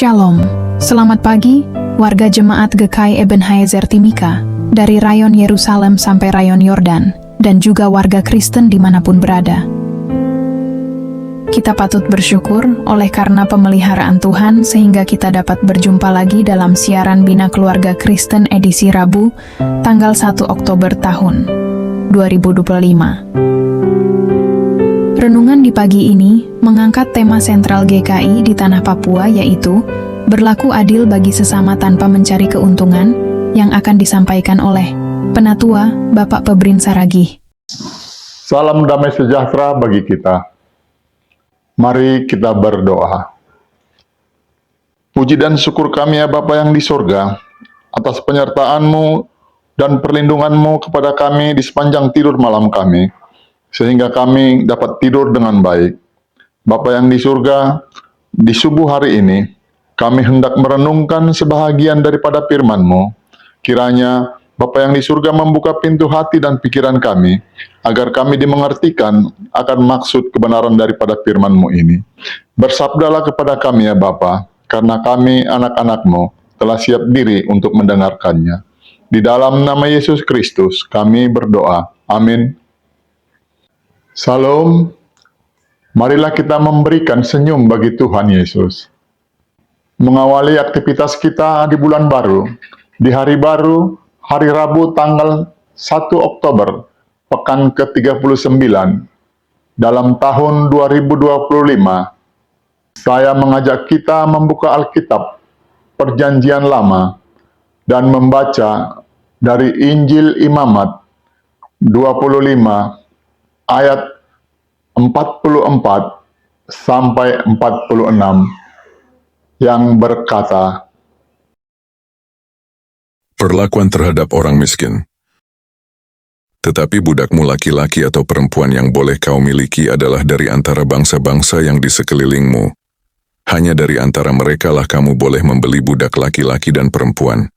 Shalom, selamat pagi, warga Jemaat GKI Ebenezer Timika, dari rayon Yerusalem sampai rayon Yordan, dan juga warga Kristen dimanapun berada. Kita patut bersyukur oleh karena pemeliharaan Tuhan sehingga kita dapat berjumpa lagi dalam siaran Bina Keluarga Kristen edisi Rabu, tanggal 1 Oktober tahun 2025. Renungan di pagi ini mengangkat tema sentral GKI di Tanah Papua, yaitu berlaku adil bagi sesama tanpa mencari keuntungan, yang akan disampaikan oleh Penatua Bapak Pebrin Saragih. Salam damai sejahtera bagi kita. Mari kita berdoa. Puji dan syukur kami ya Bapa yang di surga, atas penyertaan-Mu dan perlindungan-Mu kepada kami di sepanjang tidur malam kami, sehingga kami dapat tidur dengan baik. Bapa yang di surga, di subuh hari ini, kami hendak merenungkan sebahagian daripada firman-Mu. Kiranya Bapa yang di surga membuka pintu hati dan pikiran kami, agar kami dimengertikan akan maksud kebenaran daripada firman-Mu ini. Bersabdalah kepada kami ya Bapa, karena kami anak-anak-Mu telah siap diri untuk mendengarkannya. Di dalam nama Yesus Kristus kami berdoa. Amin. Salam. Marilah kita memberikan senyum bagi Tuhan Yesus. Mengawali aktivitas kita di bulan baru, di hari baru, hari Rabu tanggal 1 Oktober, pekan ke-39, dalam tahun 2025, saya mengajak kita membuka Alkitab, Perjanjian Lama, dan membaca dari Injil Imamat 25, ayat 44 sampai 46, yang berkata, Perlakuan terhadap orang miskin. Tetapi budakmu laki-laki atau perempuan yang boleh kau miliki adalah dari antara bangsa-bangsa yang di sekelilingmu. Hanya dari antara merekalah kamu boleh membeli budak laki-laki dan perempuan.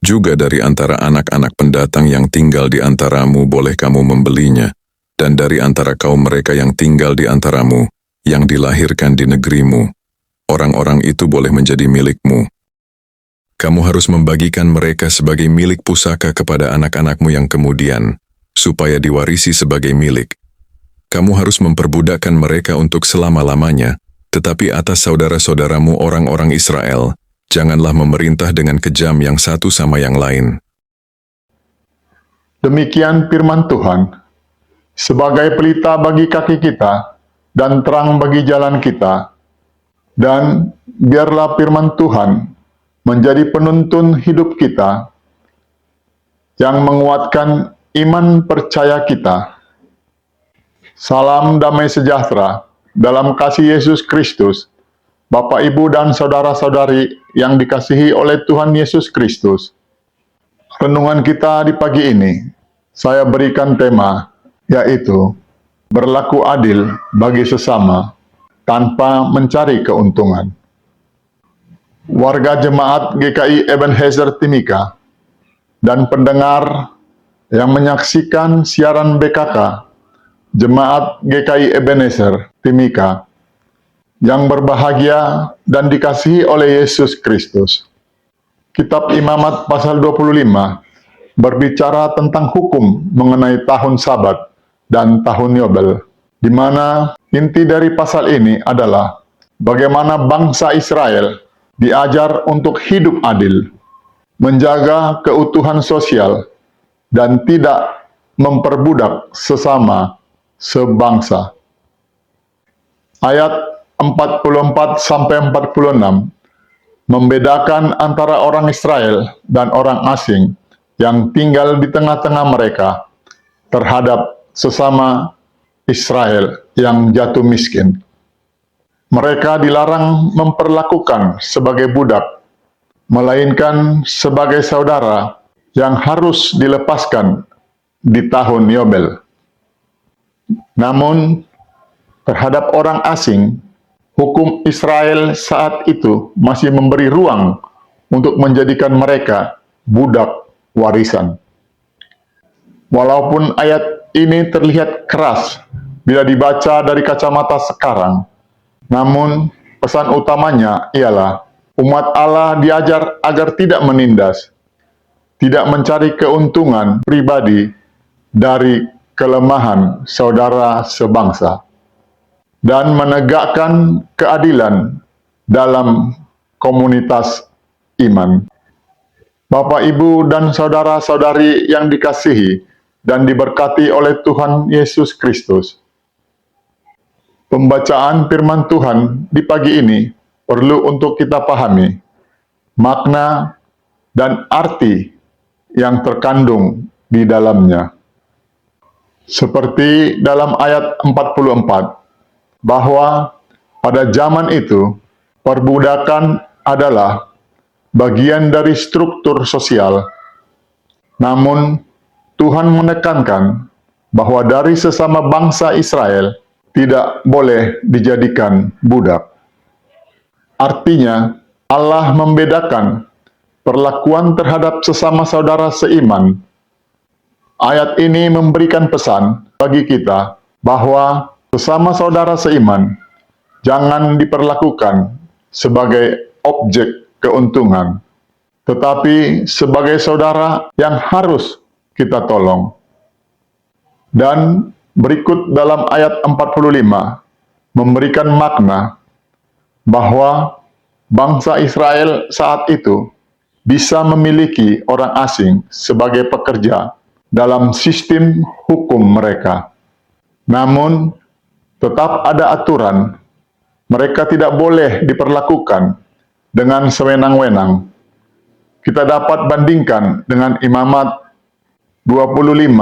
Juga dari antara anak-anak pendatang yang tinggal di antaramu boleh kamu membelinya, dan dari antara kaum mereka yang tinggal di antaramu, yang dilahirkan di negerimu, orang-orang itu boleh menjadi milikmu. Kamu harus membagikan mereka sebagai milik pusaka kepada anak-anakmu yang kemudian, supaya diwarisi sebagai milik. Kamu harus memperbudakkan mereka untuk selama-lamanya, tetapi atas saudara-saudaramu orang-orang Israel, janganlah memerintah dengan kejam yang satu sama yang lain. Demikian firman Tuhan, sebagai pelita bagi kaki kita, dan terang bagi jalan kita, dan biarlah firman Tuhan menjadi penuntun hidup kita, yang menguatkan iman percaya kita. Salam damai sejahtera dalam kasih Yesus Kristus, Bapak, Ibu, dan saudara-saudari yang dikasihi oleh Tuhan Yesus Kristus. Renungan kita di pagi ini, saya berikan tema, yaitu berlaku adil bagi sesama tanpa mencari keuntungan. Warga Jemaat GKI Ebenezer Timika dan pendengar yang menyaksikan siaran BKK Jemaat GKI Ebenezer Timika yang berbahagia dan dikasihi oleh Yesus Kristus. Kitab Imamat pasal 25 berbicara tentang hukum mengenai tahun Sabat dan tahun Yobel, di mana inti dari pasal ini adalah bagaimana bangsa Israel diajar untuk hidup adil, menjaga keutuhan sosial, dan tidak memperbudak sesama sebangsa. Ayat 44-46 membedakan antara orang Israel dan orang asing yang tinggal di tengah-tengah mereka terhadap sesama Israel yang jatuh miskin. Mereka dilarang memperlakukan sebagai budak, melainkan sebagai saudara yang harus dilepaskan di tahun Yobel. Namun, terhadap orang asing, hukum Israel saat itu masih memberi ruang untuk menjadikan mereka budak warisan. Walaupun ayat ini terlihat keras bila dibaca dari kacamata sekarang, namun pesan utamanya ialah umat Allah diajar agar tidak menindas, tidak mencari keuntungan pribadi dari kelemahan saudara sebangsa, dan menegakkan keadilan dalam komunitas iman. Bapak, Ibu, dan saudara-saudari yang dikasihi dan diberkati oleh Tuhan Yesus Kristus, pembacaan firman Tuhan di pagi ini perlu untuk kita pahami makna dan arti yang terkandung di dalamnya. Seperti dalam ayat 44, bahwa pada zaman itu perbudakan adalah bagian dari struktur sosial. Namun, Tuhan menekankan bahwa dari sesama bangsa Israel tidak boleh dijadikan budak. Artinya, Allah membedakan perlakuan terhadap sesama saudara seiman. Ayat ini memberikan pesan bagi kita bahwa sesama saudara seiman jangan diperlakukan sebagai objek keuntungan, tetapi sebagai saudara yang harus kita tolong. Dan berikut dalam ayat 45 memberikan makna bahwa bangsa Israel saat itu bisa memiliki orang asing sebagai pekerja dalam sistem hukum mereka. Namun, tetap ada aturan. Mereka tidak boleh diperlakukan dengan sewenang-wenang. Kita dapat bandingkan dengan Imamat 25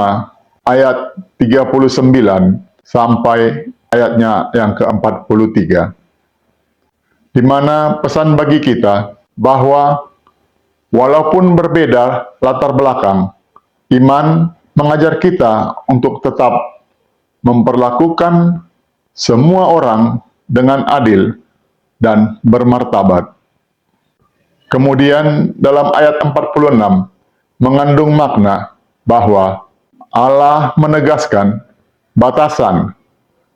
ayat 39 sampai ayatnya yang ke-43, di mana pesan bagi kita bahwa walaupun berbeda latar belakang, iman mengajar kita untuk tetap memperlakukan semua orang dengan adil dan bermartabat. Kemudian dalam ayat 46 mengandung makna bahwa Allah menegaskan batasan,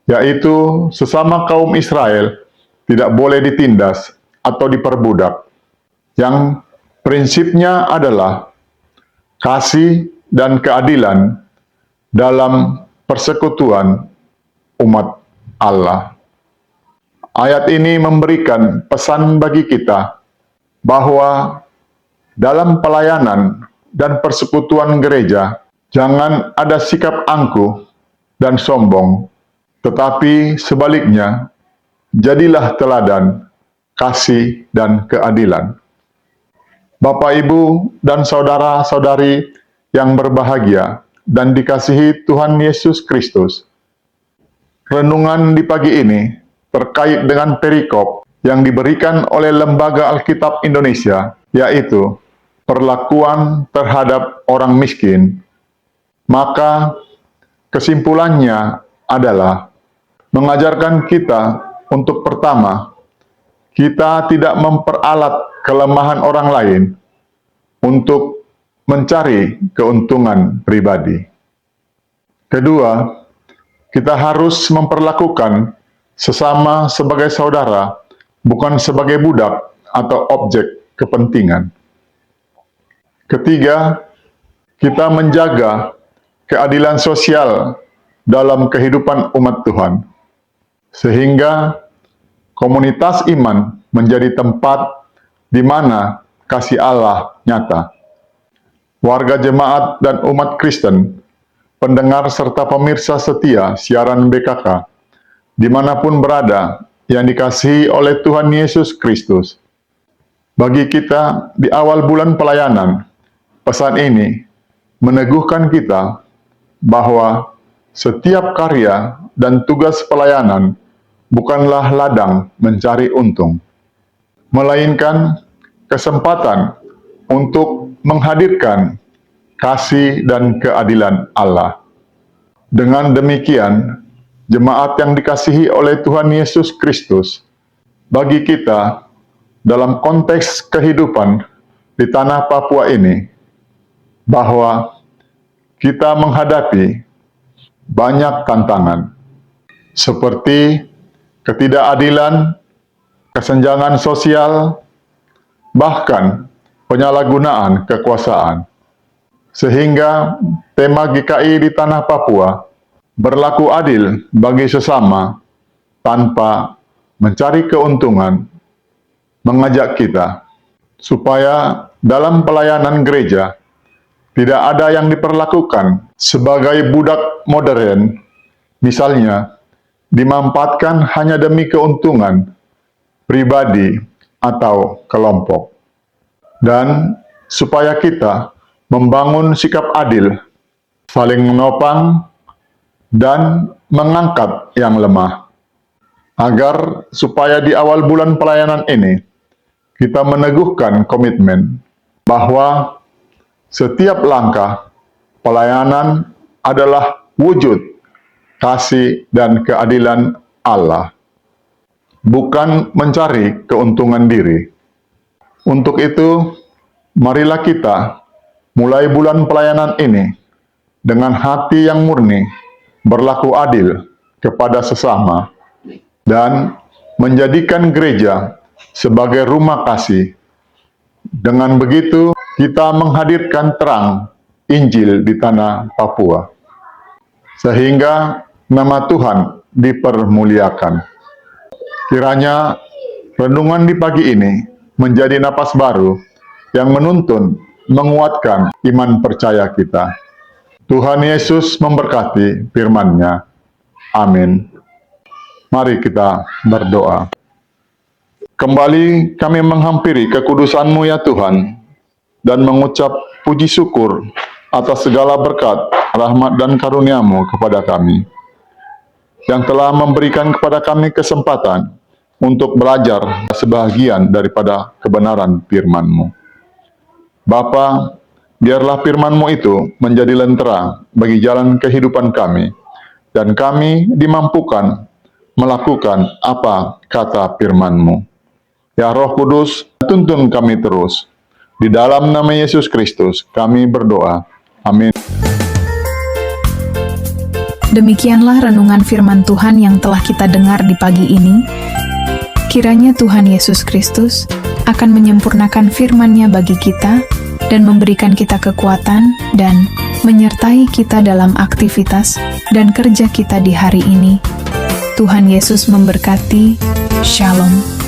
yaitu sesama kaum Israel tidak boleh ditindas atau diperbudak, yang prinsipnya adalah kasih dan keadilan dalam persekutuan umat Allah. Ayat ini memberikan pesan bagi kita bahwa dalam pelayanan dan persekutuan gereja, jangan ada sikap angkuh dan sombong, tetapi sebaliknya, jadilah teladan kasih dan keadilan. Bapak, Ibu, dan saudara-saudari yang berbahagia dan dikasihi Tuhan Yesus Kristus, renungan di pagi ini terkait dengan perikop yang diberikan oleh Lembaga Alkitab Indonesia, yaitu perlakuan terhadap orang miskin. Maka kesimpulannya adalah mengajarkan kita untuk pertama, kita tidak memperalat kelemahan orang lain untuk mencari keuntungan pribadi. Kedua, kita harus memperlakukan sesama sebagai saudara, bukan sebagai budak atau objek kepentingan. Ketiga, kita menjaga keadilan sosial dalam kehidupan umat Tuhan, sehingga komunitas iman menjadi tempat di mana kasih Allah nyata. Warga jemaat dan umat Kristen, pendengar serta pemirsa setia siaran BKK, dimanapun berada, yang dikasihi oleh Tuhan Yesus Kristus. Bagi kita di awal bulan pelayanan, pesan ini meneguhkan kita bahwa setiap karya dan tugas pelayanan bukanlah ladang mencari untung, melainkan kesempatan untuk menghadirkan kasih dan keadilan Allah. Dengan demikian, jemaat yang dikasihi oleh Tuhan Yesus Kristus, bagi kita dalam konteks kehidupan di tanah Papua ini, bahwa kita menghadapi banyak tantangan, seperti ketidakadilan kesenjangan sosial, bahkan penyalahgunaan kekuasaan. Sehingga tema GKI di tanah Papua berlaku adil bagi sesama tanpa mencari keuntungan, mengajak kita supaya dalam pelayanan gereja tidak ada yang diperlakukan sebagai budak modern, misalnya dimanfaatkan hanya demi keuntungan pribadi atau kelompok. Dan supaya kita membangun sikap adil, saling menopang, dan mengangkat yang lemah. Agar supaya di awal bulan pelayanan ini, kita meneguhkan komitmen bahwa setiap langkah pelayanan adalah wujud kasih dan keadilan Allah, bukan mencari keuntungan diri. Untuk itu, marilah kita mulai bulan pelayanan ini dengan hati yang murni, berlaku adil kepada sesama, dan menjadikan gereja sebagai rumah kasih. Dengan begitu, kita menghadirkan terang Injil di tanah Papua, sehingga nama Tuhan dipermuliakan. Kiranya renungan di pagi ini menjadi napas baru yang menuntun, menguatkan iman percaya kita. Tuhan Yesus memberkati firman-Nya. Amin. Mari kita berdoa. Kembali kami menghampiri kekudusan-Mu ya Tuhan, dan mengucap puji syukur atas segala berkat, rahmat dan karunia-Mu kepada kami, yang telah memberikan kepada kami kesempatan untuk belajar sebahagian daripada kebenaran firman-Mu. Bapa, biarlah firman-Mu itu menjadi lentera bagi jalan kehidupan kami, dan kami dimampukan melakukan apa kata firman-Mu. Ya Roh Kudus, tuntun kami terus. Di dalam nama Yesus Kristus kami berdoa. Amin. Demikianlah renungan firman Tuhan yang telah kita dengar di pagi ini. Kiranya Tuhan Yesus Kristus akan menyempurnakan firman-Nya bagi kita dan memberikan kita kekuatan dan menyertai kita dalam aktivitas dan kerja kita di hari ini. Tuhan Yesus memberkati. Shalom.